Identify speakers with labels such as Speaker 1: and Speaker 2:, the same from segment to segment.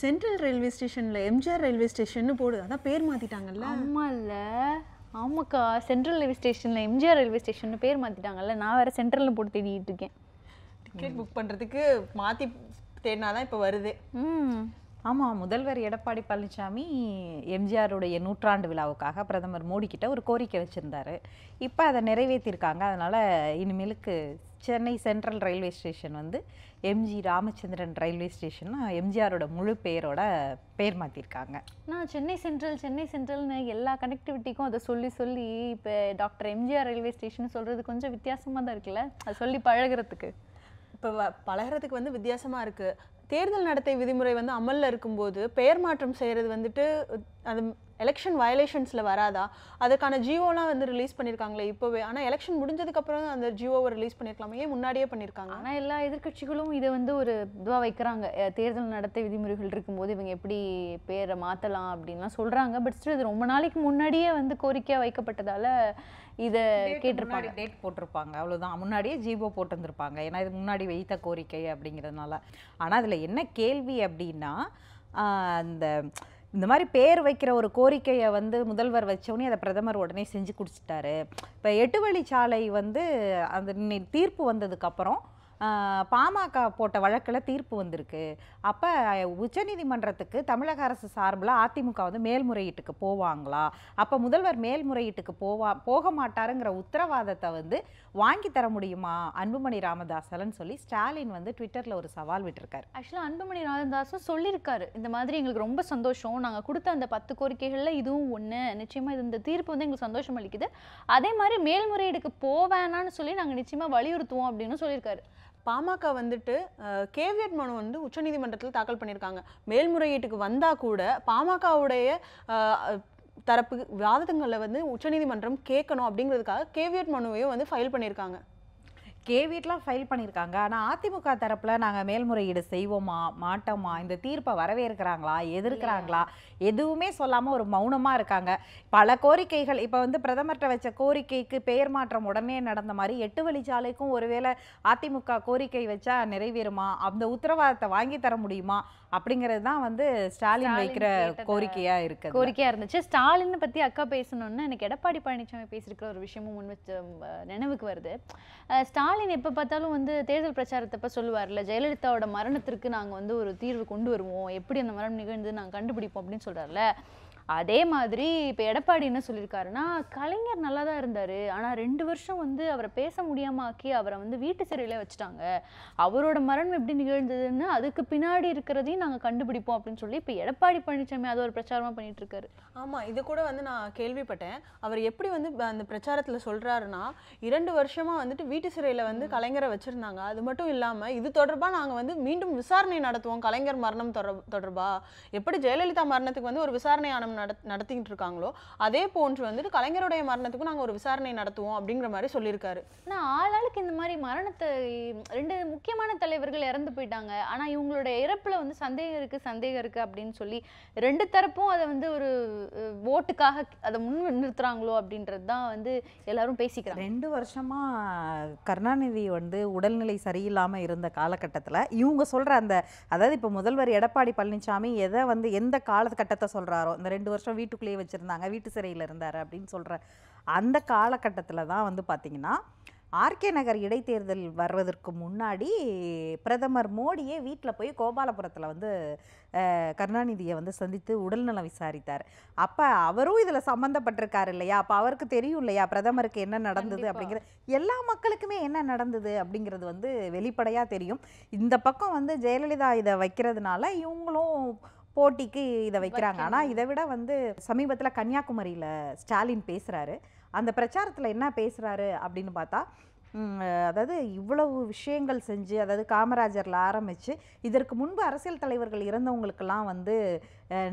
Speaker 1: Central railway ஸ்டேஷன்ல MGR railway station போடுது, அதான் பேர் மாத்திட்டாங்கல்ல.
Speaker 2: ஆமா இல்ல, ஆமாக்கா, சென்ட்ரல் ரயில்வே ஸ்டேஷன்ல எம்ஜிஆர் ரயில்வே ஸ்டேஷன் பேர் மாத்திட்டாங்கல்ல. நான் வேற சென்ட்ரல்ல போட்டு தேடிட்டு இருக்கேன்.
Speaker 1: டிக்கெட் புக் பண்றதுக்கு மாத்தி தேடினாதான் இப்ப வருது.
Speaker 3: ஆமாம், முதல்வர் எடப்பாடி பழனிசாமி எம்ஜிஆருடைய நூற்றாண்டு விழாவுக்காக பிரதமர் மோடி கிட்ட ஒரு கோரிக்கை வச்சுருந்தாரு. இப்போ அதை நிறைவேற்றிருக்காங்க. அதனால் இனிமேலுக்கு சென்னை சென்ட்ரல் ரயில்வே ஸ்டேஷன் வந்து எம்ஜி ராமச்சந்திரன் ரயில்வே ஸ்டேஷன் எம்ஜிஆரோட முழு பேரோட பேர் மாற்றிருக்காங்க.
Speaker 2: நான் சென்னை சென்ட்ரல்னு எல்லா கனெக்டிவிட்டிக்கும் அதை சொல்லி சொல்லி இப்போ டாக்டர் எம்ஜிஆர் ரயில்வே ஸ்டேஷன் சொல்கிறது கொஞ்சம் வித்தியாசமாக தான் இருக்குல்ல, அதை சொல்லி பழகிறதுக்கு.
Speaker 1: இப்போ பழகிறதுக்கு வந்து வித்தியாசமா இருக்கு. தேர்தல் நடத்தை விதிமுறை வந்து அமல்ல இருக்கும்போது பெயர் மாற்றம் செய்யறது வந்துட்டு அது எலெக்ஷன் வயலேஷன்ஸ்ல வராதா? அதுக்கான ஜியோலாம் வந்து ரிலீஸ் பண்ணியிருக்காங்களே இப்போவே. ஆனால் எலெக்ஷன் முடிஞ்சதுக்கு அப்புறம் அந்த ஜியோவை ரிலீஸ் பண்ணியிருக்கலாமே, ஏன் முன்னாடியே பண்ணியிருக்காங்க?
Speaker 2: ஆனால் எல்லா எதிர்கட்சிகளும் இதை வந்து ஒரு இதுவாக வைக்கிறாங்க. தேர்தல் நடத்தை விதிமுறைகள் இருக்கும்போது இவங்க எப்படி பேரை மாற்றலாம் அப்படின்லாம் சொல்கிறாங்க. பட் ஸ்டில் இது ரொம்ப நாளைக்கு முன்னாடியே வந்து கோரிக்கையாக வைக்கப்பட்டதால இதை கேட்டிருப்பாங்க,
Speaker 3: டேட் போட்டிருப்பாங்க, அவ்வளோதான். முன்னாடியே ஜிபோ போட்டிருந்துருப்பாங்க, ஏன்னா இது முன்னாடி வைத்த கோரிக்கை அப்படிங்கிறதுனால. ஆனால் அதில் என்ன கேள்வி அப்படின்னா, இந்த மாதிரி பேர் வைக்கிற ஒரு கோரிக்கையை வந்து முதல்வர் வச்சோடனே அதை பிரதமர் உடனே செஞ்சு கொடுத்துட்டாரு. இப்போ 8 வழிச்சாலை வந்து அந்த தீர்ப்பு வந்ததுக்கப்புறம் பாமக போட்ட வழக்கில் தீர்ப்பு வந்திருக்கு. அப்போ உச்சநீதிமன்றத்துக்கு தமிழக அரசு சார்பில் அதிமுக வந்து மேல்முறையீட்டுக்கு போவாங்களா? அப்போ முதல்வர் மேல்முறையீட்டுக்கு போக மாட்டாருங்கிற உத்தரவாதத்தை வந்து வாங்கி தர முடியுமா அன்புமணி ராமதாசலன்னு சொல்லி ஸ்டாலின் வந்து ட்விட்டரில் ஒரு சவால் விட்டுருக்காரு.
Speaker 2: ஆக்சுவலாக அன்புமணி ராமதாஸும் சொல்லியிருக்காரு, இந்த மாதிரி எங்களுக்கு ரொம்ப சந்தோஷம், நாங்கள் கொடுத்த அந்த 10 கோரிக்கைகளில் இதுவும் ஒன்று, நிச்சயமாக இந்த தீர்ப்பு வந்து எங்களுக்கு சந்தோஷம் அளிக்குது, அதே மாதிரி மேல்முறையீடுக்கு போவேனான்னு சொல்லி நாங்கள் நிச்சயமாக வலியுறுத்துவோம் அப்படின்னு சொல்லியிருக்காரு.
Speaker 1: பாமக வந்துட்டு கேவியட் மனு வந்து உச்சநீதிமன்றத்தில் தாக்கல் பண்ணியிருக்காங்க. மேல்முறையீட்டுக்கு வந்தால் கூட பாமகவுடைய தரப்பு வாதங்களை வந்து உச்சநீதிமன்றம் கேட்கணும் அப்படிங்கிறதுக்காக கேவியட் மனுவையும் வந்து ஃபைல் பண்ணியிருக்காங்க.
Speaker 3: கேவியட்லாம் ஃபைல் பண்ணியிருக்காங்க. ஆனால் அதிமுக தரப்பில் நாங்கள் மேல்முறையீடு செய்வோமா மாட்டோமா, இந்த தீர்ப்பை வரவேற்கிறாங்களா எதிர்க்கிறாங்களா எதுவுமே சொல்லாமல் ஒரு மௌனமாக இருக்காங்க. பல கோரிக்கைகள் இப்போ வந்து பிரதமர்கிட்ட வச்ச கோரிக்கைக்கு பெயர் மாற்றம் உடனே நடந்த மாதிரி 8 வழிச்சாலைக்கும் ஒருவேளை அதிமுக கோரிக்கை வச்சா நிறைவேறுமா, அந்த உத்தரவாதத்தை வாங்கி தர முடியுமா அப்படிங்கிறது தான் வந்து ஸ்டாலின் வைக்கிற கோரிக்கையாக இருக்குது,
Speaker 2: கோரிக்கையாக இருந்துச்சு. ஸ்டாலினை பற்றி அக்கா பேசணுன்னு எனக்கு எடப்பாடி பழனிசாமி பேசியிருக்கிற ஒரு விஷயமும் முன் வச்சு நினைவுக்கு வருது. ஸ்டாலின் எப்போ பார்த்தாலும் வந்து தேர்தல் பிரச்சாரத்தப்ப சொல்லுவார்ல, ஜெயலலிதாவோட மரணத்திற்கு நாங்கள் வந்து ஒரு தீர்வு கொண்டு வருவோம், எப்படி அந்த மரணம் நிகழ்ந்து நாங்கள் கண்டுபிடிப்போம் அப்படின்னு சொல்கிறார்ல. அதே மாதிரி இப்போ எடப்பாடி என்ன சொல்லியிருக்காருன்னா, கலைஞர் நல்லா தான் இருந்தார், ஆனால் 2 வருஷம் வந்து அவரை பேச முடியாமல் ஆக்கி அவரை வந்து வீட்டு சிறையில் வச்சுட்டாங்க, அவரோட மரணம் எப்படி நிகழ்ந்ததுன்னு அதுக்கு பின்னாடி இருக்கிறதையும் நாங்கள் கண்டுபிடிப்போம் அப்படின்னு சொல்லி இப்போ எடப்பாடி பழனிசாமி அதை ஒரு பிரச்சாரமாக பண்ணிட்டு இருக்காரு.
Speaker 1: ஆமாம், இது கூட வந்து நான் கேள்விப்பட்டேன். அவர் எப்படி வந்து அந்த பிரச்சாரத்தில் சொல்கிறாருன்னா, 2 வருஷமாக வந்துட்டு வீட்டு சிறையில் வந்து கலைஞரை வச்சுருந்தாங்க, அது மட்டும் இல்லாமல் இது தொடர்பாக நாங்கள் வந்து மீண்டும் விசாரணை நடத்துவோம், கலைஞர் மரணம் தொடர்பாக எப்படி ஜெயலலிதா மரணத்துக்கு வந்து ஒரு விசாரணை ஆணையம் நடத்திக்கிட்டு இருக்காங்களோ அதே போன்று வந்துட்டு கலைஞருடைய மரணத்துக்கும் நாங்கள் ஒரு விசாரணை நடத்துவோம் அப்படிங்கிற மாதிரி சொல்லியிருக்காரு.
Speaker 2: ஆனால் ஆளாளுக்கு இந்த மாதிரி மரணத்தை 2 முக்கியமான தலைவர்கள் இறந்து போயிட்டாங்க, ஆனால் இவங்களுடைய இறப்பில் வந்து சந்தேகம் இருக்குது அப்படின்னு சொல்லி 2 தரப்பும் அதை வந்து ஒரு ஓட்டுக்காக அதை முன் நிறுத்துறாங்களோ அப்படின்றது தான் வந்து எல்லாரும் பேசிக்கிறாங்க.
Speaker 3: 2 வருஷமா கருணாநிதி வந்து உடல்நிலை சரியில்லாமல் இருந்த காலகட்டத்தில் இவங்க சொல்கிற அதாவது இப்போ முதல்வர் எடப்பாடி பழனிசாமி எதை வந்து எந்த காலகட்டத்தை சொல்கிறாரோ, இந்த 2 வருஷம் வீட்டுக்குள்ளேயே வச்சுருந்தாங்க, வீட்டு சிறையில் இருந்தார் அப்படின்னு சொல்கிற அந்த காலகட்டத்தில் தான் வந்து பார்த்திங்கன்னா ஆர்கே நகர் இடைத்தேர்தல் வர்றதற்கு முன்னாடி பிரதமர் மோடியே வீட்டில் போய் கோபாலபுரத்தில் வந்து கருணாநிதியை வந்து சந்தித்து உடல்நலம் விசாரித்தார். அப்போ அவரும் இதில் சம்மந்தப்பட்டிருக்காரு இல்லையா, அப்போ அவருக்கு தெரியும் இல்லையா பிரதமருக்கு என்ன நடந்தது அப்படிங்கிறது, எல்லா மக்களுக்குமே என்ன நடந்தது அப்படிங்கிறது வந்து வெளிப்படையாக தெரியும். இந்த பக்கம் வந்து ஜெயலலிதா இதை வைக்கிறதுனால இவங்களும் போட்டிக்கு இதை வைக்கிறாங்க. ஆனால் இதை விட வந்து சமீபத்தில் கன்னியாகுமரியில் ஸ்டாலின் பேசுகிறாரு. அந்த பிரச்சாரத்தில் என்ன பேசுகிறாரு அப்படின்னு பார்த்தா, அதாவது இவ்வளவு விஷயங்கள் செஞ்சு, அதாவது காமராஜரில் ஆரம்பித்து இதற்கு முன்பு அரசியல் தலைவர்கள் இறந்தவங்களுக்கெல்லாம் வந்து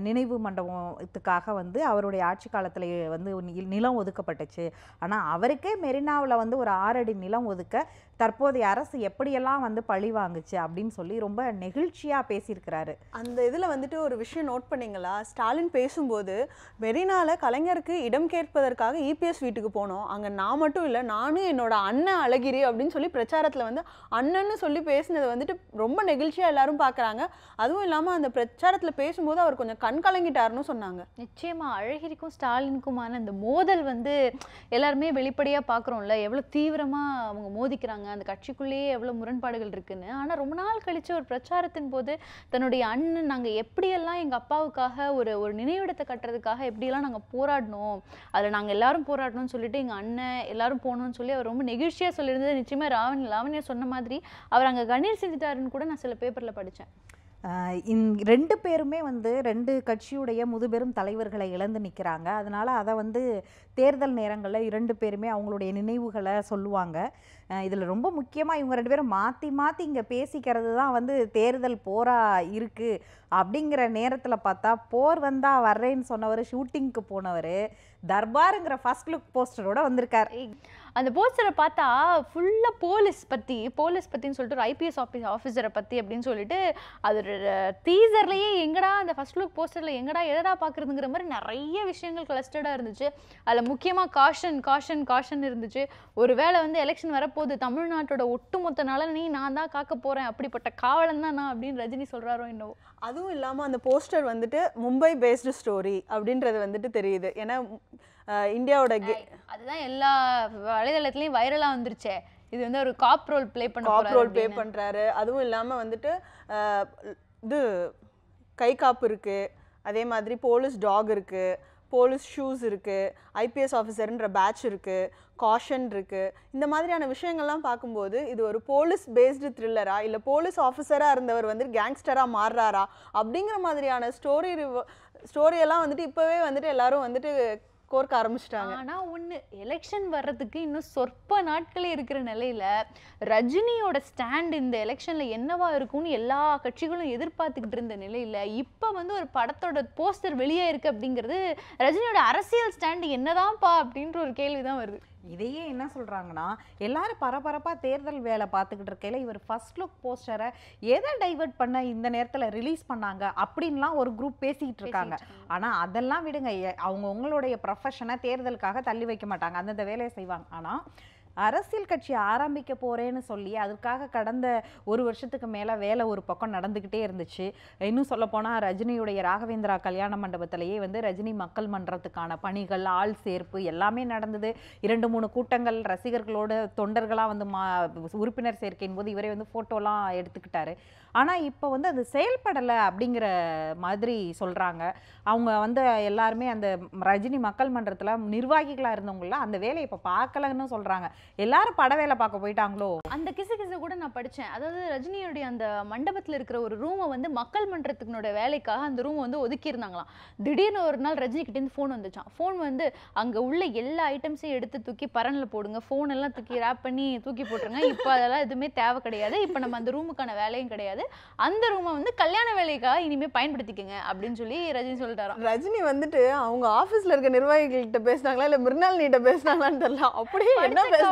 Speaker 3: நினைவு மண்டபத்துக்காக வந்து அவருடைய ஆட்சி காலத்தில் வந்து நிலம் ஒதுக்கப்பட்டுச்சு. ஆனால் அவருக்கே மெரினாவில் வந்து ஒரு 6 அடி நிலம் ஒதுக்க தற்போதைய அரசு எப்படியெல்லாம் வந்து பழி வாங்குச்சு அப்படின்னு சொல்லி ரொம்ப நெகிழ்ச்சியாக பேசியிருக்கிறாரு.
Speaker 1: அந்த இதில் வந்துட்டு ஒரு விஷயம் நோட் பண்ணீங்களா? ஸ்டாலின் பேசும்போது மெரினால கலைஞருக்கு இடம் கேட்பதற்காக இபிஎஸ் வீட்டுக்கு போனோம், அங்கே நான் மட்டும் இல்லை நானும் என்னோட அண்ணன் அழகிரி அப்படின்னு சொல்லி பிரச்சாரத்தில் வந்து அண்ணன்னு சொல்லி பேசினதை வந்துட்டு ரொம்ப நெகிழ்ச்சியாக எல்லாரும் பார்க்குறாங்க. அதுவும் இல்லாமல் அந்த பிரச்சாரத்தில் பேசும்போது அவர் கொஞ்சம் கண் கலங்கிட்டாருன்னு சொன்னாங்க.
Speaker 2: நிச்சயமா அழகிரிக்கும் ஸ்டாலினுக்குமான அந்த மோதல் வந்து எல்லாருமே வெளிப்படையாக பார்க்குறோம்ல, எவ்வளோ தீவிரமாக அவங்க மோதிக்கிறாங்க, அந்த கட்சிக்குள்ளேயே எவ்வளோ முரண்பாடுகள் இருக்குன்னு. ஆனால் ரொம்ப நாள் கழிச்சு ஒரு பிரச்சாரத்தின் போது தன்னுடைய அண்ணன் நாங்கள் எப்படியெல்லாம் எங்கள் அப்பாவுக்காக ஒரு நினைவிடத்தை கட்டுறதுக்காக எப்படியெல்லாம் நாங்கள் போராடணும், அதில் நாங்கள் எல்லாரும் போராடணும்னு சொல்லிட்டு எங்கள் அண்ணன் எல்லாரும் போகணும்னு சொல்லி அவர் ரொம்ப நெகிழ்ச்சியாக சொல்லியிருந்தது. நிச்சயமாக லாவண்யா சொன்ன மாதிரி அவர் அங்கே கண்ணீர் சிந்திட்டாருன்னு கூட நான் சில பேப்பரில் படித்தேன்.
Speaker 3: 2 பேருமே வந்து 2 கட்சியுடைய முதுபெரும் தலைவர்களை இழந்து நிற்கிறாங்க. அதனால் அதை வந்து தேர்தல் நேரங்களில் 2 பேருமே அவங்களுடைய நினைவுகளை சொல்லுவாங்க. இதில் ரொம்ப முக்கியமாக இவங்க 2 பேரும் மாற்றி மாற்றி இங்கே பேசிக்கிறது தான் வந்து தேர்தல் போராக இருக்குது. அப்படிங்கிற நேரத்தில் பார்த்தா போர் வந்தால் வர்றேன்னு சொன்னவர், ஷூட்டிங்க்கு போனவர் தர்பாருங்கிற ஃபர்ஸ்ட் லுக் போஸ்டரோட வந்திருக்கார்.
Speaker 2: அந்த போஸ்டரை பார்த்தா ஃபுல்லாக போலீஸ் பற்றின்னு சொல்லிட்டு ஒரு ஐபிஎஸ் ஆஃபீஸரை பற்றி அப்படின்னு சொல்லிட்டு அது டீசர்லேயே எங்கடா அந்த ஃபர்ஸ்ட் லுக் போஸ்டரில் எங்கடா எதடா பார்க்குறதுங்கிற மாதிரி நிறைய விஷயங்கள் கிளஸ்டர்டாக இருந்துச்சு. அதில் முக்கியமாக காஷன் இருந்துச்சு. ஒரு வேளை வந்து எலெக்ஷன் வரப்போகுது, தமிழ்நாட்டோட ஒட்டுமொத்த நலனை நான் தான் காக்க போகிறேன், அப்படிப்பட்ட காவலன் தான் நான் அப்படின்னு ரஜினி சொல்கிறாரோ என்னவோ.
Speaker 1: அதுவும் இல்லாமல் அந்த போஸ்டர் வந்துட்டு மும்பை பேஸ்டு ஸ்டோரி அப்படின்றது வந்துட்டு தெரியுது. ஏன்னா இந்தியாவோட
Speaker 2: அதுதான் எல்லா வலைதளத்துலேயும் வைரலாக வந்துருச்சே. இது வந்து ஒரு காப் ரோல் ப்ளே
Speaker 1: பண்ணுறாரு. அதுவும் இல்லாமல் வந்துட்டு இது கை காப்பு இருக்குது, அதே மாதிரி போலீஸ் டாக் இருக்குது, போலீஸ் ஷூஸ் இருக்குது, ஐபிஎஸ் ஆஃபீஸர்ன்ற பேட்ச் இருக்குது, காஷன் இருக்குது. இந்த மாதிரியான விஷயங்கள்லாம் பார்க்கும்போது இது ஒரு போலீஸ் பேஸ்டு த்ரில்லரா இல்லை போலீஸ் ஆஃபீஸராக இருந்தவர் வந்து கேங்ஸ்டராக மாறுறாரா அப்படிங்கிற மாதிரியான ஸ்டோரியெல்லாம் வந்துட்டு இப்போவே வந்துட்டு எல்லாரும் வந்துட்டு கோர்க்க ஆரம்பிச்சிட்டாங்க.
Speaker 2: ஆனால் ஒன்று, எலெக்ஷன் வர்றதுக்கு இன்னும் சொற்ப நாட்களே இருக்கிற நிலையில் ரஜினியோட ஸ்டாண்ட் இந்த எலெக்ஷனில் என்னவா இருக்கும்னு எல்லா கட்சிகளும் எதிர்பார்த்துக்கிட்டு இருந்த நிலையில் இப்போ வந்து ஒரு படத்தோட போஸ்டர் வெளியே இருக்குது அப்படிங்கிறது ரஜினியோட அரசியல் ஸ்டாண்டு என்னதான்ப்பா அப்படின்ற ஒரு கேள்வி தான் வருது.
Speaker 3: இதையே என்ன சொல்கிறாங்கன்னா, எல்லாரும் பரபரப்பாக தேர்தல் வேலை பார்த்துக்கிட்டு இருக்கையில் இவர் ஃபர்ஸ்ட் லுக் போஸ்டரை எதை டைவர்ட் பண்ண இந்த நேரத்தில் ரிலீஸ் பண்ணாங்க அப்படின்லாம் ஒரு குரூப் பேசிக்கிட்டு இருக்காங்க. ஆனால் அதெல்லாம் விடுங்க, அவங்க உங்களுடைய ப்ரொஃபஷனை தேர்தலுக்காக தள்ளி வைக்க மாட்டாங்க, அந்தந்த வேலையை செய்வாங்க. ஆனால் அரசியல் கட்சி ஆரம்பிக்க போகிறேன்னு சொல்லி அதுக்காக கடந்த 1 வருஷத்துக்கு மேலே வேலை ஒரு பக்கம் நடந்துக்கிட்டே இருந்துச்சு. இன்னும் சொல்லப்போனால் ரஜினியுடைய ராகவேந்திரா கல்யாண மண்டபத்திலேயே வந்து ரஜினி மக்கள் மன்றத்துக்கான பணிகள், ஆள் சேர்ப்பு எல்லாமே நடந்தது. 2-3 கூட்டங்கள் ரசிகர்களோட தொண்டர்களாக வந்து உறுப்பினர் சேர்க்கையின் போது இவரே வந்து ஃபோட்டோலாம் எடுத்துக்கிட்டாரு. ஆனால் இப்போ வந்து அது செயல்படலை அப்படிங்கிற மாதிரி சொல்கிறாங்க. அவங்க வந்து எல்லாருமே அந்த ரஜினி மக்கள் மன்றத்தில் நிர்வாகிகளாக இருந்தவங்களாம் அந்த வேலையை இப்போ பார்க்கலன்னு சொல்கிறாங்க. எல்லாரும் பட வேலை பார்க்க போயிட்டாங்களோ.
Speaker 2: அந்த கிசு கூட நான் படித்தேன். அதாவது ரஜினியோடைய அந்த மண்டபத்தில் இருக்கிற ஒரு ரூமை வந்து மக்கள் மன்றத்துக்குனோட வேலைக்காக அந்த ரூமை வந்து ஒதுக்கியிருந்தாங்களாம். திடீர்னு ஒரு நாள் ரஜினி கிட்டேருந்து ஃபோன் வந்துச்சான். ஃபோன் வந்து அங்கே உள்ள எல்லா ஐட்டம்ஸையும் எடுத்து தூக்கி பரனில் போடுங்க, ஃபோன் எல்லாம் தூக்கி ரேப் பண்ணி தூக்கி போட்டுருங்க, இப்போ அதெல்லாம் எதுவுமே தேவை கிடையாது, இப்போ நம்ம அந்த ரூமுக்கான வேலையும் கிடையாது, அந்த ரூமை வந்து கல்யாண வேலைக்காக இனிமேல் பயன்படுத்திக்கங்க அப்படின்னு சொல்லி ரஜினி சொல்லிட்டாராம்.
Speaker 1: ரஜினி வந்துட்டு அவங்க ஆஃபீஸில் இருக்க நிர்வாகிகள்கிட்ட பேசினாங்களா இல்லை மிருனாளினிட்ட பேசினாங்களான்னு தெரியல. அப்படியே என்ன பேசினாருங்க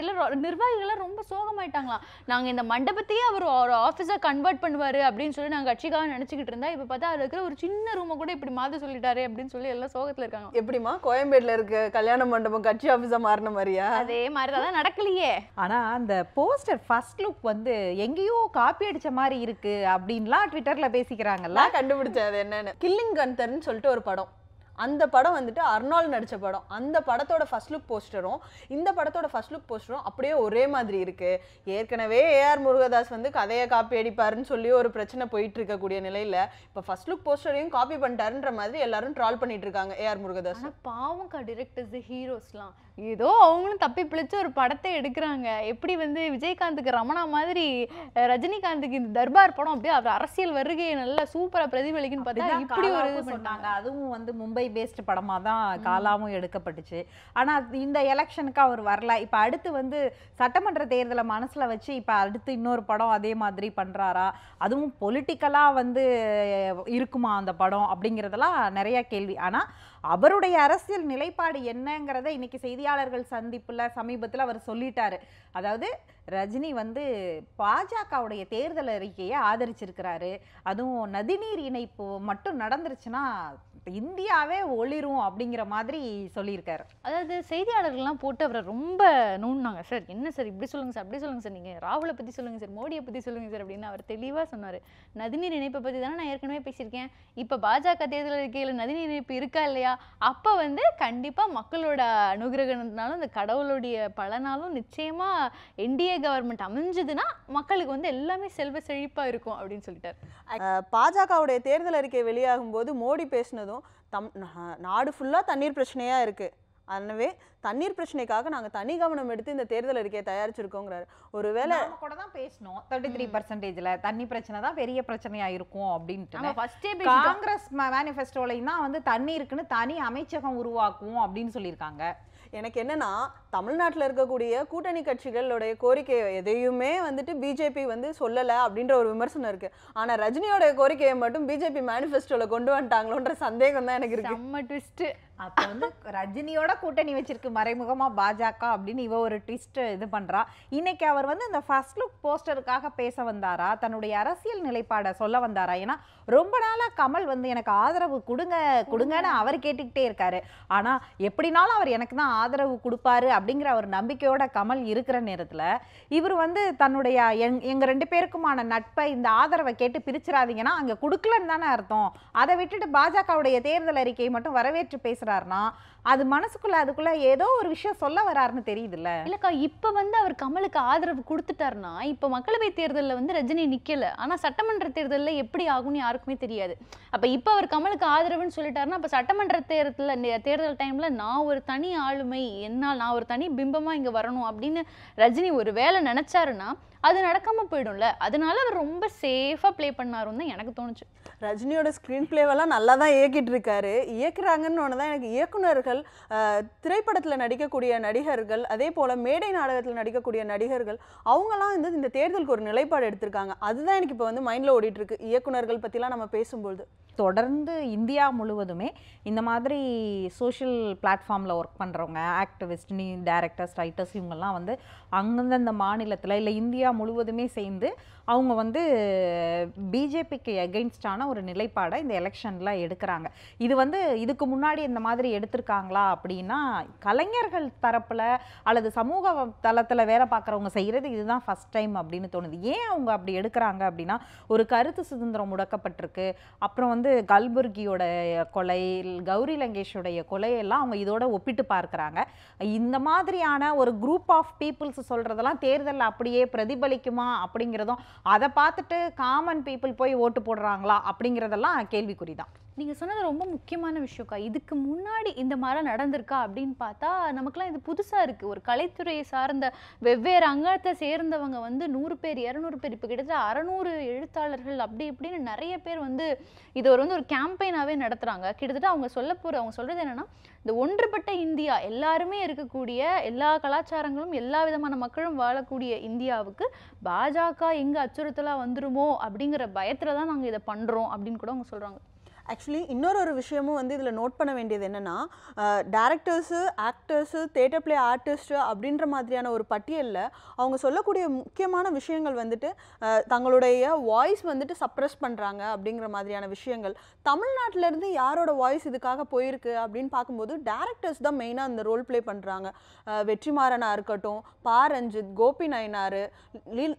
Speaker 2: இல்லை, நிர்வாகிகள்லாம் ரொம்ப சோகமாயிட்டாங்களாம். நாங்கள் இந்த மண்டபத்தையே அவர் ஒரு ஆஃபீஸாக கன்வெர்ட் பண்ணுவார் அப்படின்னு சொல்லி நாங்கள் கட்சிக்காக நினச்சிக்கிட்டு இருந்தா இப்போ பார்த்தா அது இருக்கிற ஒரு சின்ன ரூமை கூட இப்படி மாற்ற சொல்லிட்டாரு அப்படின்னு சொல்லி எல்லாம் சோகத்தில் இருக்காங்க.
Speaker 1: எப்படிமா கோயம்பேட்டில் இருக்க கல்யாண மண்டபம் கட்சி ஆஃபீஸாக மாறின மாதிரியா?
Speaker 2: அதே மாதிரி தான் நடக்கலையே.
Speaker 3: ஆனால் அந்த போஸ்டர் ஃபர்ஸ்ட் லுக் வந்து எங்கேயோ காப்பி அடிச்ச மாதிரி இருக்கு அப்படின்லாம் ட்விட்டர்ல பேசிக்கிறாங்கல்ல.
Speaker 1: கண்டுபிடிச்சேன் அது என்னன்னு. கில்லிங் கந்தர்ன்னு சொல்லிட்டு ஒரு படம், அந்த படம் வந்துட்டு அர்னால்ட் நடித்த படம். அந்த படத்தோட ஃபர்ஸ்ட் லுக் போஸ்டரும் இந்த படத்தோட ஃபர்ஸ்ட் லுக் போஸ்டரும் அப்படியே ஒரே மாதிரி இருக்கு. ஏற்கனவே ஏஆர் முருகதாஸ் வந்து கதையை காப்பி அடிப்பாருன்னு சொல்லி ஒரு பிரச்சனை போயிட்டு இருக்கக்கூடிய நிலையில இப்போ ஃபர்ஸ்ட் லுக் போஸ்டரையும் காப்பி பண்ணிட்டாருன்ற மாதிரி எல்லாரும் ட்ரால் பண்ணிட்டு இருக்காங்க ஏஆர் முருகதாஸ்.
Speaker 2: பாவம் டிரெக்டர்ஸ், ஹீரோஸ்லாம் ஏதோ அவங்களும் தப்பி பிழைச்சு ஒரு படத்தை எடுக்கிறாங்க. எப்படி வந்து விஜயகாந்துக்கு ரமணா மாதிரி ரஜினிகாந்துக்கு இந்த தர்பார் படம் அப்படியே அவர் அரசியல் வருகையை நல்லா சூப்பரா பிரதிபலிக்குன்னு பார்த்தா இப்படி ஒரு இது பண்ணாங்க.
Speaker 3: அதுவும் வந்து மும்பை பேஸ்டு படமாக தான் காலாவும் எடுக்கப்பட்டுச்சு. ஆனால் இந்த எலெக்ஷனுக்கு அவர் வரல. இப்போ அடுத்து வந்து சட்டமன்ற தேர்தலை மனசில் வச்சு இப்போ அடுத்து இன்னொரு படம் அதே மாதிரி பண்ணுறாரா, அதுவும் பொலிட்டிக்கலாக வந்து இருக்குமா அந்த படம் அப்படிங்கிறதெல்லாம் நிறைய கேள்வி. ஆனால் அவருடைய அரசியல் நிலைப்பாடு என்னங்கிறத இன்னைக்கு செய்தியாளர்கள் சந்திப்பில் சமீபத்தில் அவர் சொல்லிட்டாரு. அதாவது ரஜினி வந்து பாஜகவுடைய தேர்தல் அறிக்கையை ஆதரிச்சிருக்கிறாரு. அதுவும் நதிநீர் இணைப்பு மட்டும் நடந்துருச்சுன்னா இந்தியாவே ஒளிரும் அப்படிங்கிற மாதிரி சொல்லியிருக்காரு.
Speaker 2: அதாவது செய்தியாளர்கள்லாம் போட்டு அவரை ரொம்ப நோண்டினாங்க. சார் என்ன சார் இப்படி சொல்லுங்க சார், அப்படி சொல்லுங்க சார், நீங்கள் ராகுலை பற்றி சொல்லுங்க சார், மோடியை பற்றி சொல்லுங்க சார் அப்படின்னு அவர் தெளிவாக சொன்னார். நதிநீர் இணைப்பை பற்றி தானே நான் ஏற்கனவே பேசியிருக்கேன். இப்போ பாஜக தேர்தல் அறிக்கையில் நதிநீர் இணைப்பு இருக்கா இல்லையா, அப்போ வந்து கண்டிப்பாக மக்களோட அனுகிரகத்தினாலும் இந்த கடவுளுடைய பலனாலும் நிச்சயமாக என்டிஏ கவர்மெண்ட் அமைஞ்சதுன்னா மக்களுக்கு வந்து எல்லாமே செல்வ செழிப்பாக இருக்கும் அப்படின்னு சொல்லிட்டார்.
Speaker 1: பாஜகவுடைய தேர்தல் அறிக்கை வெளியாகும் போது மோடி பேசினதும் நாடு ஃபுல்லா தண்ணீர் பிரச்சனையா இருக்கு, எனவே தண்ணீர் பிரச்சனைக்காக நாங்க தனி கவனம் எடுத்து இந்த தேர்தல் அறிக்கையை தயாரிச்சிருக்கோங்கிறாரு. ஒருவேளை
Speaker 3: கூட தான் பேசணும் 33%ல தண்ணி பிரச்சனை தான் பெரிய பிரச்சனையா இருக்கும் அப்படின்ட்டு. காங்கிரஸ் மேனிஃபெஸ்டோலையும் தான் வந்து தண்ணி இருக்குன்னு தனி அமைச்சகம் உருவாக்குவோம் அப்படின்னு சொல்லியிருக்காங்க.
Speaker 1: எனக்கு என்னன்னா, தமிழ்நாட்டில் இருக்கக்கூடிய கூட்டணி கட்சிகளுடைய கோரிக்கை எதையுமே வந்துட்டு பிஜேபி வந்து சொல்லலை அப்படின்ற ஒரு விமர்சனம் இருக்கு. ஆனா ரஜினியோட கோரிக்கையை மட்டும் பிஜேபி மேனிஃபெஸ்டோல கொண்டு வந்துட்டாங்களோன்ற சந்தேகம் தான் எனக்கு இருக்கு.
Speaker 2: செம்ம ட்விஸ்ட்.
Speaker 3: அப்போ வந்து ரஜினியோட கூட்டணி வச்சிருக்கு மறைமுகமா பாஜக அப்படின்னு இவ ஒரு ட்விஸ்ட் இது பண்றா. இன்னைக்கு அவர் வந்து இந்த ஃபர்ஸ்ட் லுக் போஸ்டருக்காக பேச வந்தாரா, தன்னுடைய அரசியல் நிலைப்பாடை சொல்ல வந்தாரா? ஏன்னா ரொம்ப நாளா கமல் வந்து எனக்கு ஆதரவு கொடுங்க கொடுங்கன்னு அவர் கேட்டுக்கிட்டே இருக்காரு. ஆனா எப்படினாலும் அவர் எனக்கு தான் ஆதரவு கொடுப்பாரு அப்படிங்கிற ஒரு நம்பிக்கையோட கமல் இருக்கிற நேரத்துல இவர் வந்து தன்னுடைய எங்க 2 பேருக்குமான நட்பை இந்த ஆதரவை கேட்டு பிரிச்சிடாதீங்கன்னா அங்க கொடுக்கலன்னு தானே அர்த்தம். அதை விட்டுட்டு பாஜகவுடைய தேர்தல் அறிக்கையை மட்டும் வரவேற்று பேசுறாருன்னா அது மனசுக்குள்ள அதுக்குள்ள ஏதோ ஒரு விஷயம் சொல்ல வராருன்னு தெரியுதுல்ல.
Speaker 2: இல்லக்கா, இப்ப வந்து அவர் கமலுக்கு ஆதரவு கொடுத்துட்டாருன்னா இப்ப மக்களவை தேர்தலில் வந்து ரஜினி நிக்கல, ஆனா சட்டமன்ற தேர்தலில் எப்படி ஆகும்னு யாருக்குமே தெரியாது. அப்ப இப்ப அவர் கமலுக்கு ஆதரவுன்னு சொல்லிட்டாருன்னா அப்ப சட்டமன்ற தேர்தல் டைம்ல நான் ஒரு தனி ஆளுமை, என்னால் நான் ஒரு தனி பிம்பமா இங்க வரணும் அப்படின்னு ரஜினி ஒரு வேலை நினைச்சாருன்னா அது நடக்காம போயிடும்ல. அதனால அவர் ரொம்ப சேஃபா ப்ளே பண்ணாருன்னு தான் எனக்கு தோணுச்சு.
Speaker 1: ரஜினியோட ஸ்க்ரீன் பிளேவெல்லாம் நல்லா தான் இயக்கிட்டு இருக்காரு. இயக்குறாங்கன்னு ஒன்று தான் எனக்கு இயக்குனர்கள், திரைப்படத்தில் நடிக்கக்கூடிய நடிகர்கள், அதே போல் மேடை நாடகத்தில் நடிக்கக்கூடிய நடிகர்கள் அவங்கெல்லாம் வந்து இந்த தேர்தலுக்கு ஒரு நிலைப்பாடு எடுத்திருக்காங்க. அதுதான் எனக்கு இப்போ வந்து மைண்டில் ஓடிட்டு இருக்கு இயக்குனர்கள் பற்றிலாம் நம்ம பேசும்போது.
Speaker 3: தொடர்ந்து இந்தியா முழுவதுமே இந்த மாதிரி சோஷியல் பிளாட்ஃபார்மில் ஒர்க் பண்ணுறவங்க, ஆக்டிவிஸ்ட், டைரக்டர்ஸ், ரைட்டர்ஸ் இவங்கெல்லாம் வந்து அந்தந்த மாநிலத்தில் இல்லை இந்தியா முழுவதுமே சேர்ந்து அவங்க வந்து பிஜேபிக்கு எகெயின்ஸ்டான ஒரு நிலைப்பாடை இந்த எலெக்ஷனில் எடுக்கிறாங்க. இது வந்து இதுக்கு முன்னாடி இந்த மாதிரி எடுத்திருக்காங்களா அப்படின்னா கலைஞர்கள் தரப்பில் அல்லது சமூக தளத்தில் வேலை பார்க்குறவங்க செய்கிறது இதுதான் ஃபஸ்ட் டைம் அப்படின்னு தோணுது. ஏன் அவங்க அப்படி எடுக்கிறாங்க அப்படின்னா ஒரு கருத்து சுதந்திரம் முடக்கப்பட்டிருக்கு, அப்புறம் வந்து கல்புர்கியோட கொலை, கௌரி லங்கேஷோடைய கொலையெல்லாம் அவங்க இதோட ஒப்பிட்டு பார்க்குறாங்க. இந்த மாதிரியான ஒரு குரூப் ஆஃப் பீப்புள்ஸ் சொல்கிறதெல்லாம் தேர்தலில் அப்படியே பிரதிபலிக்குமா அப்படிங்கிறதும், அதை பார்த்துட்டு காமன் பீப்புள் போய் ஓட்டு போடுறாங்களா அப்படிங்கிறதெல்லாம் கேள்விக்குறி தான்.
Speaker 2: நீங்க சொன்னது ரொம்ப முக்கியமான விஷயம்க்கா. இதுக்கு முன்னாடி இந்த மாதிரி நடந்திருக்கா அப்படின்னு பார்த்தா நமக்குலாம் இது புதுசா இருக்கு. ஒரு கலைத்துறையை சார்ந்த வெவ்வேறு அங்கத்தை சேர்ந்தவங்க வந்து 100 பேர் 200 பேர் இப்போ கிட்டத்தட்ட 600 எழுத்தாளர்கள் அப்படி இப்படின்னு நிறைய பேர் வந்து இது ஒரு கேம்பெயினாவே நடத்துறாங்க. கிட்டத்தட்ட அவங்க சொல்றது என்னன்னா, இந்த ஒன்றுபட்ட இந்தியா, எல்லாருமே இருக்கக்கூடிய எல்லா கலாச்சாரங்களும் எல்லா விதமான மக்களும் வாழக்கூடிய இந்தியாவுக்கு பாஜக எங்க அச்சுறுத்தலா வந்துருமோ அப்படிங்கிற பயத்துல தான் நாங்க இதை பண்றோம் அப்படின்னு கூட அவங்க சொல்றாங்க.
Speaker 1: ஆக்சுவலி இன்னொரு விஷயமும் வந்து இதில் நோட் பண்ண வேண்டியது என்னென்னா, directors, actors, theatre play artist அப்படின்ற மாதிரியான ஒரு பட்டியலில் அவங்க சொல்லக்கூடிய முக்கியமான விஷயங்கள் வந்துட்டு தங்களுடைய வாய்ஸ் வந்துட்டு சப்ரெஸ் பண்ணுறாங்க அப்படிங்கிற மாதிரியான விஷயங்கள். தமிழ்நாட்டிலேருந்து யாரோட வாய்ஸ் இதுக்காக போயிருக்கு அப்படின்னு பார்க்கும்போது டேரக்டர்ஸ் தான் மெயினாக அந்த ரோல் ப்ளே பண்ணுறாங்க. வெற்றிமாறனாக இருக்கட்டும், பா ரஞ்சித், கோபி நயினார்,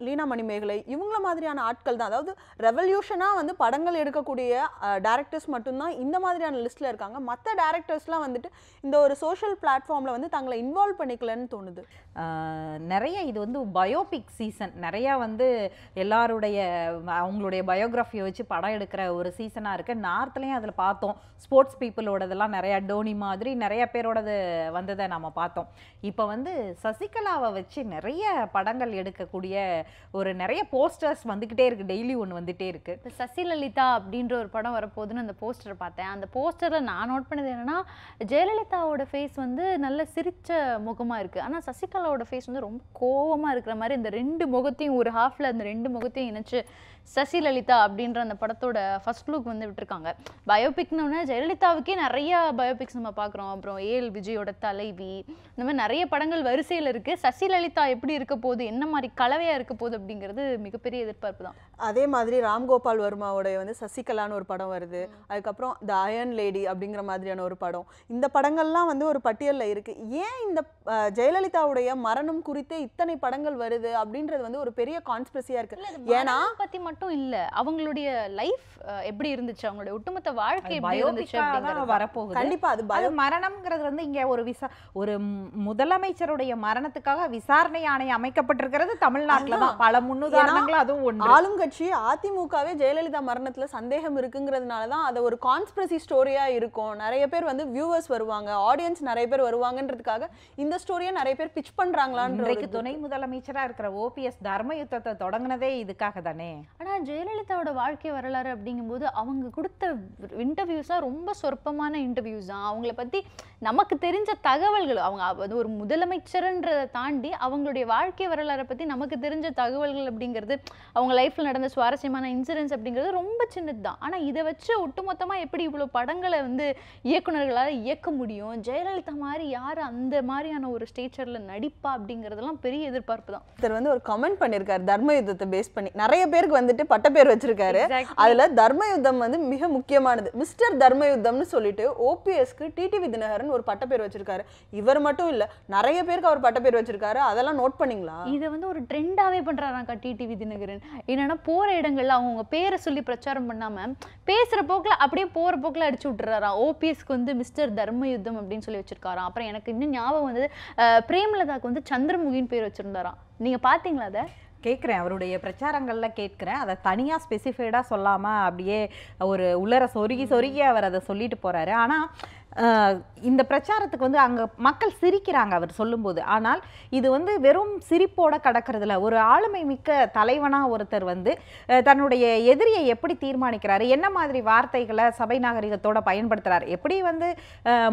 Speaker 1: லீனா மணிமேகலை, இவங்கள மாதிரியான ஆட்கள் தான். அதாவது ரெவல்யூஷனாக வந்து படங்கள் எடுக்கக்கூடிய டேரக்டர்ஸ் மட்டும்தான் இந்த மாதிரியான லிஸ்ட்ல இருக்காங்க. மற்ற டைரக்டர்ஸ்லாம் வந்துட்டு இந்த ஒரு சோஷியல் பிளாட்ஃபார்ம்ல வந்து தங்களை இன்வால்வ் பண்ணிக்கலன்னு தோணுது.
Speaker 3: நிறைய இது வந்து பயோபிக் சீசன், நிறையா வந்து எல்லாருடைய அவங்களுடைய பயோகிராஃபியை வச்சு படம் எடுக்கிற ஒரு சீசனாக இருக்குது. நார்த்லேயும் அதில் பார்த்தோம், ஸ்போர்ட்ஸ் பீப்புளோடதெல்லாம் நிறையா டோனி மாதிரி நிறைய பேரோடது வந்ததை நம்ம பார்த்தோம். இப்போ வந்து சசிகலாவை வச்சு நிறைய படங்கள் எடுக்கக்கூடிய ஒரு நிறைய போஸ்டர்ஸ் வந்துக்கிட்டே இருக்குது, டெய்லி ஒன்று வந்துகிட்டே இருக்குது.
Speaker 2: இப்போ சசிலலிதா அப்படின்ற ஒரு படம் வரப்போகுதுன்னு அந்த போஸ்டரை பார்த்தேன். அந்த போஸ்டரில் நான் நோட் பண்ணது என்னன்னா, ஜெயலலிதாவோட ஃபேஸ் வந்து நல்ல சிரிச்ச முகமாக இருக்குது. ஆனால் சசிகலாவோட ஃபேஸ் வந்து ரொம்ப கோவமாக இருக்கிற மாதிரி இந்த 2 முகத்தையும் ஒரு ஹாஃபில் அந்த 2 முகத்தையும் இணைச்சு சசிலலிதா அப்படின்ற அந்த படத்தோட ஃபர்ஸ்ட் லுக் வந்து விட்டுருக்காங்க. பயோபிக்னு ஜெயலலிதாவுக்கே நிறைய பயோபிக்ஸ் நம்ம பார்க்குறோம். அப்புறம் ஏஎல் விஜயோட தலைவி, இந்த மாதிரி நிறைய படங்கள் வரிசையில் இருக்குது. சசிலலிதா எப்படி இருக்க போகுது, என்ன மாதிரி கலவையாக இருக்க போகுது அப்படிங்கிறது மிகப்பெரிய எதிர்பார்ப்பு தான்.
Speaker 1: அதே மாதிரி ராம்கோபால் வர்மாவோடைய வந்து சசிகலான்னு ஒரு படம் வருது. அதுக்கப்புறம் த அயர்ன் லேடி அப்படிங்கிற மாதிரியான ஒரு படம். இந்த படங்கள்லாம் வந்து ஒரு பட்டியலில் இருக்கு. ஏன் இந்த ஜெயலலிதாவுடைய மரணம் குறித்து இத்தனை படங்கள் வருது அப்படின்றது வந்து ஒரு பெரிய கான்ஸ்பிரசியா இருக்கு. ஏன்னா
Speaker 2: பத்தி மட்டும் இல்ல, அவங்களுடைய லைஃப் எப்படி இருந்துச்சு, அவங்களுடைய ஒட்டுமொத்த வாழ்க்கை எப்படி இருந்துச்சு அப்படிங்கிறது
Speaker 3: வரப்போகுது.
Speaker 1: கண்டிப்பா அது
Speaker 3: மரணம்ங்கிறது வந்து இங்க ஒரு முதலமைச்சருடைய மரணத்துக்காக விசாரணை ஆணையம் அமைக்கப்பட்டிருக்கிறது தமிழ்நாட்டுல தான். பல முன்னுதாரணங்கள் அதுவும் ஒன்று.
Speaker 1: ஆளுங்கட்சி அதிமுகவே ஜெயலலிதா மரணத்துல சந்தேகம் இருக்குங்கிறதுனாலதான் அதை ஒரு கான்ஸ்பிரசி ஸ்டோரியா இருக்கும். நிறைய பேர் வந்து வியூவர்ஸ் வருவாங்க, ஆடியன்ஸ் நிறைய பேர் வருவாங்கன்றதுக்காக இந்த ஸ்டோரியை நிறைய பேர் பிட்ச் பண்றாங்களான்னு.
Speaker 3: துணை முதலமைச்சரா இருக்கிற ஓபிஎஸ் தர்ம யுத்தத்தை தொடங்கினதே இதுக்காக தானே.
Speaker 2: ஆனா ஜெயலலிதாவோட வாழ்க்கை வரலாறு அப்படிங்கும்போது அவங்க கொடுத்த இன்டர்வியூஸ்லாம் ரொம்ப சொற்பமான இன்டர்வியூஸ் தான். அவங்கள பத்தி நமக்கு தெரிஞ்ச தகவல்கள், அவங்க ஒரு முதலமைச்சர்ன்றதை தாண்டி அவங்களுடைய வாழ்க்கை வரலாறை பத்தி நமக்கு தெரிஞ்ச தகவல்கள் அப்படிங்கிறது, அவங்க லைஃப்ல நடந்த சுவாரஸ்யமான இன்சிடென்ட்ஸ் அப்படிங்கிறது ரொம்ப சின்னது தான். ஆனா இதை வச்சு ஒட்டுமொத்தமா எப்படி இவ்வளவு படங்களை வந்து இயக்குநர்களால் இயக்க முடியும், ஜெயலலிதா மாதிரி யாரு அந்த மாதிரியான ஒரு ஸ்டேச்சர்ல நடிப்பா அப்படிங்கிறதெல்லாம் பெரிய எதிர்பார்ப்பு தான்.
Speaker 1: இவர் வந்து ஒரு கமெண்ட் பண்ணிருக்காரு தர்ம யுத்தத்தை பேஸ் பண்ணி. நிறைய பேருக்கு வந்துட்டு பட்டப்பேர் வச்சிருக்காரு. அதுல தர்ம யுத்தம் வந்து மிக முக்கியமானது. மிஸ்டர் தர்ம யுத்தம்னு சொல்லிட்டு ஓபிஎஸ்க்கு டிடிவி தினகரன் ஒரு பட்டப்பேர் வச்சிருக்காரு. இவர் மட்டும் இல்ல, நிறைய பேருக்கு அவர் பட்டப்பேர் வச்சிருக்காரு. அதெல்லாம் நோட் பண்ணீங்களா?
Speaker 2: இதை வந்து ஒரு ட்ரெண்டாவே பண்றாராக்கா டிடிவி தினகரன். என்னன்னா போற இடங்கள்ல அவங்க பேரை சொல்லி பிரச்சாரம் பண்ணாம பேசுற போக்குல அப்படியே போற போக்குல அடிச்சு விட்டுறாராம். ஓபிஎஸ்க்கு வந்து மிஸ்டர் தர்ம யுத்தம் அப்படின்னு சொல்லி வச்சிருக்காராம். அப்புறம் எனக்கு இன்னும் ஞாபகம் வந்து பிரேமலதாக்கு வந்து சந்திரமுகின்னு பேர் வச்சிருந்தாராம். நீங்க பாத்தீங்களா அதை?
Speaker 3: கேட்குறேன், அவருடைய பிரச்சாரங்களில் கேட்குறேன். அதை தனியாக ஸ்பெசிஃபைடாக சொல்லாமல் அப்படியே ஒரு உள்ளர சொருகி அவர் அதை சொல்லிட்டு போகிறாரு. ஆனால் இந்த பிரச்சாரத்துக்கு வந்து அங்கே மக்கள் சிரிக்கிறாங்க அவர் சொல்லும்போது. ஆனால் இது வந்து வெறும் சிரிப்போட கடக்கிறதுல ஒரு ஆளுமை மிக்க தலைவனாக ஒருத்தர் வந்து தன்னுடைய எதிரியை எப்படி தீர்மானிக்கிறாரு, என்ன மாதிரி வார்த்தைகளை சபை நாகரிகத்தோட பயன்படுத்துகிறார். எப்படி வந்து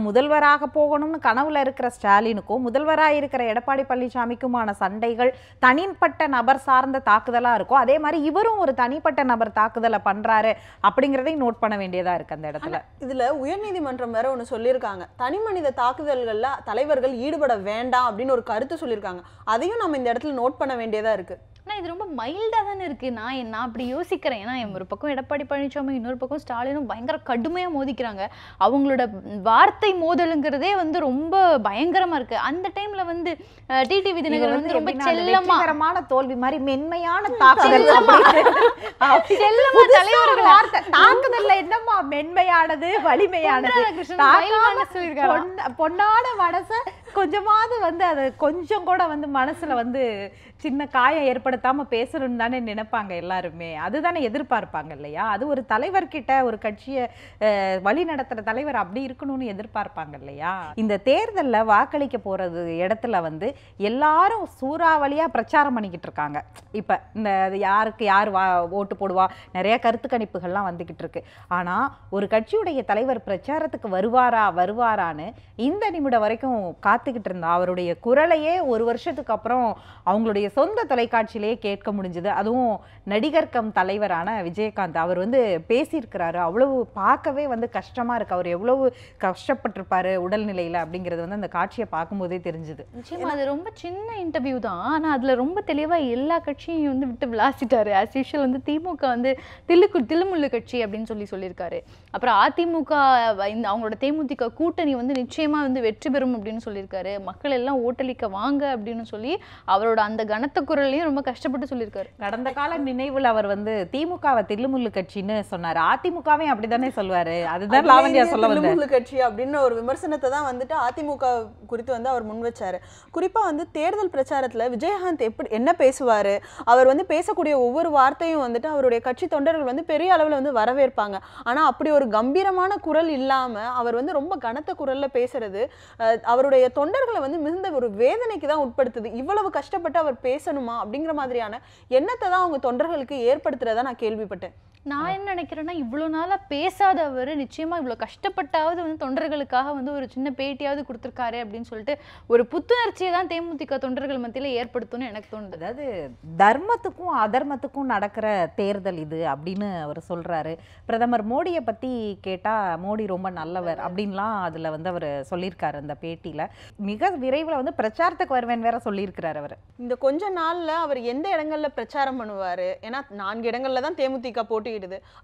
Speaker 3: முதல்வராக போகணும்னு கனவுல இருக்கிற ஸ்டாலினுக்கும் முதல்வராக இருக்கிற எடப்பாடி பழனிசாமிக்குமான சண்டைகள் தனிப்பட்ட நபர் சார்ந்த தாக்குதலாக இருக்கும். அதே மாதிரி இவரும் ஒரு தனிப்பட்ட நபர் தாக்குதலை பண்ணுறாரு அப்படிங்கிறதையும் நோட் பண்ண வேண்டியதாக இருக்குது அந்த இடத்துல.
Speaker 1: இதில் உயர்நீதிமன்றம் வேற ஒன்று சொல்லியிருக்காங்க, தனி மனித தாக்குதல்கள்ல தலைவர்கள் ஈடுபட வேண்டாம் அப்படின்னு ஒரு கருத்து சொல்லியிருக்காங்க. அதையும் நம்ம இந்த இடத்துல நோட் பண்ண வேண்டியதா இருக்கு.
Speaker 2: ஆனால் இது ரொம்ப மைல்டாக தானே இருக்குது. நான் அப்படி யோசிக்கிறேன். ஏன்னா ஒரு பக்கம் எடப்பாடி பழனிசாமி, இன்னொரு பக்கம் ஸ்டாலினும் பயங்கர கடுமையாக மோதிக்கிறாங்க. அவங்களோட வார்த்தை மோதலுங்கிறதே வந்து ரொம்ப பயங்கரமாக இருக்குது. அந்த டைமில் வந்து டிடிவி தினகரன் வந்து ரொம்ப செல்லமான
Speaker 3: தோல்வி மாதிரி மென்மையான தாக்குதல்,
Speaker 2: தலைவர்கள்
Speaker 3: வார்த்தை தாக்குதல்ல என்னம்மா மென்மையானது வலிமையானது, பொன்னான மனச கொஞ்சமாவது வந்து அதை கொஞ்சம் கூட வந்து மனசுல வந்து சின்ன காயம் ஏற்படுத்தாம பேசணும்னு தானே நினைப்பாங்க எல்லாருமே. அதுதானே எதிர்பார்ப்பாங்க இல்லையா? அது ஒரு தலைவர்கிட்ட ஒரு கட்சியை வழி நடத்துற தலைவர் அப்படி இருக்கணும்னு எதிர்பார்ப்பாங்க இல்லையா? இந்த தேர்தல்ல வாக்களிக்க போறது இடத்துல வந்து எல்லாரும் சூறாவளியா பிரச்சாரம் பண்ணிக்கிட்டு இருக்காங்க. இப்ப இந்த யாருக்கு யார் ஓட்டு போடுவா, நிறைய கருத்து கணிப்புகள்லாம் வந்துகிட்டு இருக்கு. ஆனா ஒரு கட்சியுடைய தலைவர் பிரச்சாரத்துக்கு வருவாரான்னு இந்த நிமிடம் வரைக்கும் காத்துக்கிட்டு இருந்தா அவருடைய குரலையே ஒரு வருஷத்துக்கு அப்புறம் அவங்களுடைய சொந்த தொலைக்காட்சியிலேயே கேட்க முடிஞ்சது. அதுவும் நடிகர் கம் தலைவரான விஜயகாந்த் அவர் வந்து பேசியிருக்கிறாரு. அவ்வளவு பார்க்கவே வந்து கஷ்டமா இருக்கு. அவர் எவ்வளவு கஷ்டப்பட்டிருப்பாரு உடல்நிலையில அப்படிங்கிறது வந்து அந்த காட்சியை பார்க்கும்போதே தெரிஞ்சுது.
Speaker 2: நிச்சயமா அது ரொம்ப சின்ன இன்டர்வியூ தான். ஆனா அதுல ரொம்ப தெளிவா எல்லா கட்சியும் வந்து விட்டு விளாசிட்டாரு. ஆஸ் யூஷுவல் வந்து திமுக வந்து தில்லுமுள்ளு கட்சி அப்படின்னு சொல்லியிருக்காரு. அப்புறம் அதிமுக அவங்களோட தேமுதிக கூட்டணி வந்து நிச்சயமா வந்து வெற்றி பெறும் அப்படின்னு சொல்லியிருக்காரு. மக்கள் எல்லாம் ஓட்டளிக்க வாங்க அப்படின்னு சொல்லி அவரோட அந்த கனத்த குரலையும் ரொம்ப கஷ்டப்பட்டு சொல்லியிருக்காரு.
Speaker 3: கடந்த கால நினைவுல அவர் வந்து திமுகவை தில்லுமுள்ளு கட்சின்னு சொன்னாரு. அதிமுகவையும் அப்படித்தானே சொல்லுவாரு. அதுதான் லாவண்யா சொல்ல வந்தாரு.
Speaker 1: தில்லுமுள்ளு கட்சி அப்படின்னு ஒரு விமர்சனத்தை தான் வந்துட்டு அதிமுக குறித்து வந்து அவர் முன் வச்சாரு. குறிப்பா வந்து தேர்தல் பிரச்சாரத்துல விஜயகாந்த் என்ன பேசுவாரு, அவர் வந்து பேசக்கூடிய ஒவ்வொரு வார்த்தையும் வந்துட்டு அவருடைய கட்சி தொண்டர்கள் வந்து பெரிய அளவுல வந்து வரவேற்பாங்க. ஆனா அப்படி ஒரு கம்பீரமான குரல் இல்லாம அவர் வந்து ரொம்ப கனத்த குரல்ல பேசுறது அவருடைய தொண்டர்களை வந்து மிகுந்த ஒரு வேதனைக்கு தான் உட்படுத்துது. இவ்வளவு கஷ்டப்பட்டு அவர் பேசணுமா அப்படிங்கிற மாதிரியான எண்ணத்தை தான் அவங்க தொண்டர்களுக்கு ஏற்படுத்துறதா நான் கேள்விப்பட்டேன்.
Speaker 2: நான் என்ன நினைக்கிறேன்னா, இவ்வளோ நாளா பேசாதவர் நிச்சயமா இவ்வளோ கஷ்டப்பட்டாவது வந்து தொண்டர்களுக்காக வந்து ஒரு சின்ன பேட்டியாவது கொடுத்துருக்காரு அப்படின்னு சொல்லிட்டு ஒரு புத்துணர்ச்சியை தான் தேமுதிக தொண்டர்கள் மத்தியில ஏற்படுத்தும்னு எனக்கு தோணுது.
Speaker 3: அதாவது தர்மத்துக்கும் அதர்மத்துக்கும் நடக்கிற தேர்தல் இது அப்படின்னு அவர் சொல்றாரு. பிரதமர் மோடியை பத்தி கேட்டா மோடி ரொம்ப நல்லவர் அப்படின்லாம் அதுல வந்து அவர் சொல்லியிருக்காரு அந்த பேட்டியில. மிக விரைவில் வந்து பிரச்சாரத்துக்கு வருவேன் வேற சொல்லியிருக்கிறார் அவர்.
Speaker 1: இந்த கொஞ்ச நாள்ல அவர் எந்த இடங்கள்ல பிரச்சாரம் பண்ணுவாரு? ஏன்னா 4 இடங்கள்ல தான் தேமுதிக போட்டியிடுது.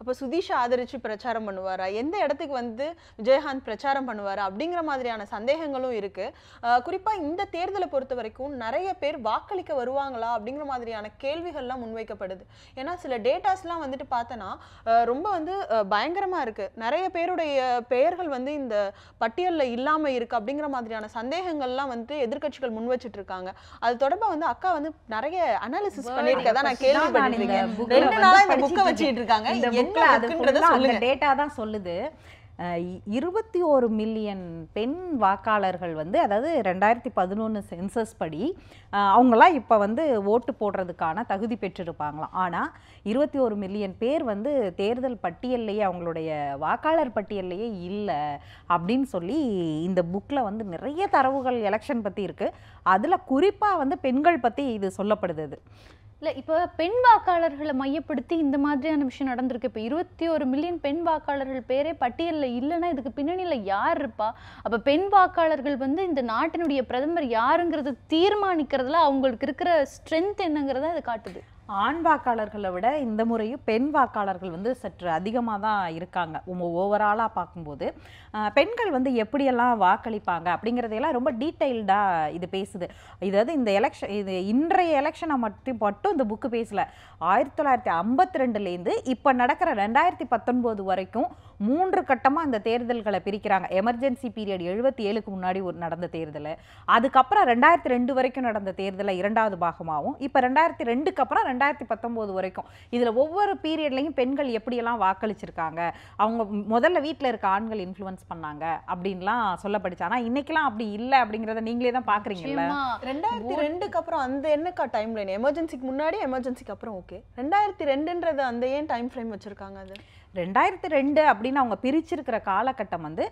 Speaker 1: அப்ப சுதீஷை ஆதரிச்சு பிரச்சாரம் பண்ணுவாரா? எந்த இடத்துக்கு வந்து விஜயகாந்த் பிரச்சாரம் பண்ணுவாரா? அப்படிங்கிற மாதிரியான சந்தேகங்களும் இருக்கு. குறிப்பா இந்த தேர்தலை பொறுத்த வரைக்கும் நிறைய பேர் வாக்களிக்க வருவாங்களா அப்படிங்கிற மாதிரியான கேள்விகள்லாம் முன்வைக்கப்படுது. ஏன்னா சில டேட்டாஸ்லாம் வந்துட்டு பார்த்தனா ரொம்ப வந்து பயங்கரமா இருக்கு. நிறைய பேருடைய பெயர்கள் வந்து இந்த பட்டியல்ல இல்லாம இருக்கு அப்படிங்கிற மாதிரியான சந்தேகங்கள்லாம் வந்து எதிர்க்கட்சிகள் முன் வச்சிட்டு இருக்காங்க. அது தொடர்பா வந்து அக்கா வந்து நிறைய அனாலிசிஸ் பண்ணிருக்கதா நான் கேள்விப்பட்டிருக்கேன். 2 நாளா இந்த புக்கை வச்சிட்டு இருக்காங்க.
Speaker 3: இந்த புக்ல அது சொல்லுங்க, டேட்டா தான் சொல்லுது. 21 மில்லியன் பெண் வாக்காளர்கள் வந்து, அதாவது 2011 சென்சஸ் படி அவங்களாம் இப்போ வந்து ஓட்டு போடுறதுக்கான தகுதி பெற்றிருப்பாங்களாம். ஆனால் 21 மில்லியன் பேர் வந்து தேர்தல் பட்டியல்லையே, அவங்களுடைய வாக்காளர் பட்டியல்லையே இல்லை அப்படின்னு சொல்லி இந்த புக்கில் வந்து நிறைய தரவுகள் எலெக்ஷன் பற்றி இருக்குது. அதில் குறிப்பாக வந்து பெண்கள் பற்றி இது சொல்லப்படுது. அது
Speaker 2: இல்லை, இப்போ பெண் வாக்காளர்களை மையப்படுத்தி இந்த மாதிரியான விஷயம் நடந்திருக்கு. இப்போ 21 மில்லியன் பெண் வாக்காளர்கள் பேரே பட்டியலில் இல்லைன்னா இதுக்கு பின்னணியில் யார் இருப்பா? அப்போ பெண் வாக்காளர்கள் வந்து இந்த நாட்டினுடைய பிரதமர் யாருங்கிறது தீர்மானிக்கிறதுல அவங்களுக்கு இருக்கிற ஸ்ட்ரென்த் என்னங்கிறத அது காட்டுது.
Speaker 3: ஆண் வாக்காளர்களை விட இந்த முறையும் பெண் வாக்காளர்கள் வந்து சற்று அதிகமாக தான் இருக்காங்க. ஓவராலாக பார்க்கும்போது பெண்கள் வந்து எப்படியெல்லாம் வாக்களிப்பாங்க அப்படிங்கிறதையெல்லாம் ரொம்ப டீட்டெயில்டாக இது பேசுது. இதாவது இந்த எலெக்ஷன், இது இன்றைய எலெக்ஷனை மட்டும் இந்த புக்கு பேசலை. 1952லேருந்து இப்போ நடக்கிற 2019 வரைக்கும் 3 கட்டமாக இந்த தேர்தல்களை பிரிக்கிறாங்க. எமர்ஜென்சி பீரியட் 77க்கு முன்னாடி நடந்த தேர்தல், அதுக்கப்புறம் 2002 வரைக்கும் நடந்த தேர்தலை 2வது பாகமாகவும், இப்போ 2002க்கு அப்புறம் 2019 வரைக்கும் இதில் ஒவ்வொரு பீரியட்லையும் பெண்கள் எப்படியெல்லாம் வாக்களிச்சிருக்காங்க, அவங்க முதல்ல வீட்டில் இருக்க ஆண்கள் இன்ஃப்ளூயன்ஸ் பண்ணாங்க அப்படின்லாம் சொல்லப்படுச்சு. ஆனால் இன்னைக்கெல்லாம் அப்படி இல்லை அப்படிங்கிறத நீங்களே தான் பார்க்குறீங்கல்ல.
Speaker 1: 2002க்கு அப்புறம் அந்த என்னக்கா டைம் லைன்? எமர்ஜென்சிக்கு முன்னாடி, எமர்ஜென்சிக்கு அப்புறம் ஓகே. 2002ன்றது அந்த ஏன் டைம் ஃப்ரேம் வச்சுருக்காங்க? அது
Speaker 3: 2002 அப்படின்னு அவங்க பிரிச்சிருக்கிற காலகட்டம் வந்து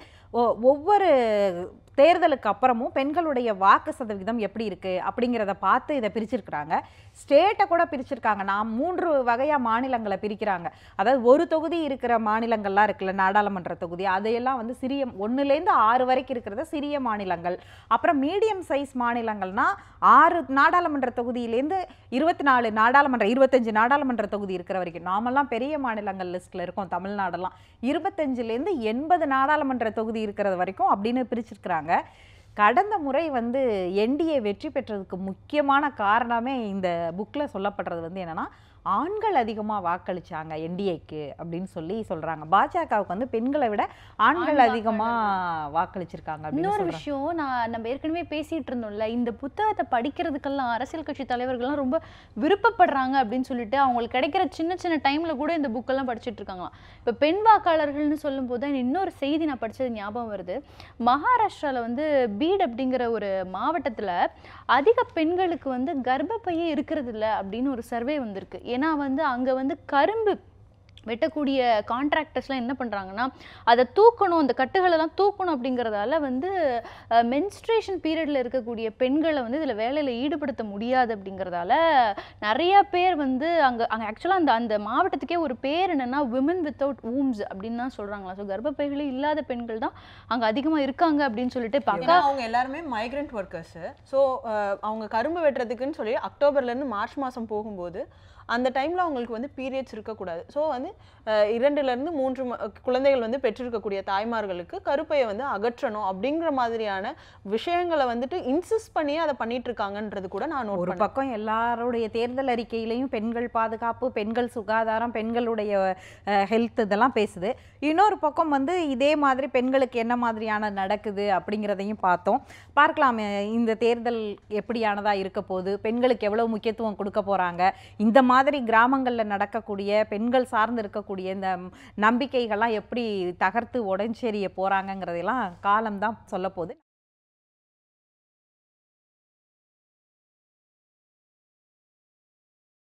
Speaker 3: ஒவ்வொரு தேர்தலுக்கு அப்புறமும் பெண்களுடைய வாக்கு சதவீதம் எப்படி இருக்குது அப்படிங்கிறத பார்த்து இதை பிரிச்சிருக்கிறாங்க. ஸ்டேட்டை கூட பிரிச்சிருக்காங்க. 3 வகையாக மாநிலங்களை பிரிக்கிறாங்க. அதாவது ஒரு தொகுதி இருக்கிற மாநிலங்கள்லாம் இருக்குல்ல, நாடாளுமன்ற தொகுதி, அதையெல்லாம் வந்து சிறிய 1லேருந்து 6 வரைக்கும் இருக்கிறத சிறிய மாநிலங்கள். அப்புறம் மீடியம் சைஸ் மாநிலங்கள்னா 6 நாடாளுமன்ற தொகுதியிலேருந்து 24 நாடாளுமன்ற 25 நாடாளுமன்ற தொகுதி இருக்கிற வரைக்கும். நாமெல்லாம் பெரிய மாநிலங்கள் லிஸ்ட்டில் இருக்கோம். தமிழ்நாடெல்லாம் 25லேருந்து 80 நாடாளுமன்ற தொகுதி இருக்கிறது வரைக்கும் அப்படின்னு பிரிச்சிருக்கிறாங்க. கடந்த முறை வந்து என்டிஏ வெற்றி பெற்றதுக்கு முக்கியமான காரணமே இந்த புக்கில் சொல்லப்படுறது வந்து என்னன்னா, ஆண்கள் அதிகமாக வாக்களிச்சாங்க என்டிஏக்கு அப்படின்னு சொல்லி சொல்றாங்க. பாஜகவுக்கு வந்து பெண்களை விட ஆண்கள் அதிகமாக வாக்களிச்சிருக்காங்க.
Speaker 2: இன்னொரு விஷயம், நம்ம ஏற்கனவே பேசிட்டு இருந்தோம்ல, இந்த புத்தகத்தை படிக்கிறதுக்கெல்லாம் அரசியல் கட்சி தலைவர்கள்லாம் ரொம்ப விருப்பப்படுறாங்க அப்படின்னு சொல்லிட்டு அவங்களுக்கு கிடைக்கிற சின்ன சின்ன டைம்ல கூட இந்த புக்கெல்லாம் படிச்சுட்டு இருக்காங்களாம். இப்போ பெண் வாக்காளர்கள்னு சொல்லும் போது இன்னொரு செய்தி நான் படிச்சது ஞாபகம் வருது. மகாராஷ்டிராவில் வந்து பீட் அப்படிங்கிற ஒரு மாவட்டத்தில் அதிக பெண்களுக்கு வந்து கர்ப்பப்பையே இருக்கிறது இல்லை அப்படின்னு ஒரு சர்வே வந்திருக்கு. ஏன்னா வந்து அங்கே வந்து கரும்பு வெட்டக்கூடிய கான்ட்ராக்டர்ஸ்லாம் என்ன பண்ணுறாங்கன்னா, அதை தூக்கணும், அந்த கட்டுகளெல்லாம் தூக்கணும் அப்படிங்கிறதால வந்து மென்ஸ்ட்ரேஷன் பீரியடில் இருக்கக்கூடிய பெண்களை வந்து இதில் வேலையில் ஈடுபடுத்த முடியாது அப்படிங்கிறதால நிறைய பேர் வந்து அங்கே ஆக்சுவலாக அந்த மாவட்டத்துக்கே ஒரு பேர் என்னென்னா விமன் வித்தவுட் வூம்ஸ் அப்படின்னு தான் சொல்கிறாங்களா. ஸோ கர்ப்பப்பைகளே இல்லாத பெண்கள் தான் அங்கே அதிகமாக இருக்காங்க அப்படின்னு சொல்லிட்டு
Speaker 1: பார்க்க. அவங்க எல்லாருமே மைக்ரண்ட் ஒர்க்கர்ஸு. ஸோ அவங்க கரும்பு வெட்டுறதுக்குன்னு சொல்லி அக்டோபர்லேருந்து மார்ச் மாதம் போகும்போது அந்த டைமில் அவங்களுக்கு வந்து பீரியட்ஸ் இருக்கக்கூடாது. ஸோ வந்து 2லேருந்து 3 குழந்தைகள் வந்து பெற்றிருக்கக்கூடிய தாய்மார்களுக்கு கருப்பையை வந்து அகற்றணும் அப்படிங்கிற மாதிரியான விஷயங்களை வந்துட்டு இன்சிஸ்ட் பண்ணி அதை பண்ணிட்டு இருக்காங்கன்றது கூட நான்
Speaker 3: ஒரு பக்கம் எல்லாருடைய தேர்தல் அறிக்கையிலையும் பெண்கள் பாதுகாப்பு, பெண்கள் சுகாதாரம், பெண்களுடைய ஹெல்த் இதெல்லாம் பேசுது. இன்னொரு பக்கம் வந்து இதே மாதிரி பெண்களுக்கு என்ன மாதிரியான நடக்குது அப்படிங்கிறதையும் பார்க்கலாம். இந்த தேர்தல் எப்படியானதாக இருக்க போகுது, பெண்களுக்கு எவ்வளோ முக்கியத்துவம் கொடுக்க போகிறாங்க, இந்த மாதிரி கிராமங்களில் நடக்கக்கூடிய பெண்கள் சார்ந்து இருக்கக்கூடிய இந்த நம்பிக்கைகள்லாம் எப்படி தகர்த்து உடைஞ்செறிய போகிறாங்கங்கிறதெல்லாம் காலம்தான் சொல்ல போகுது.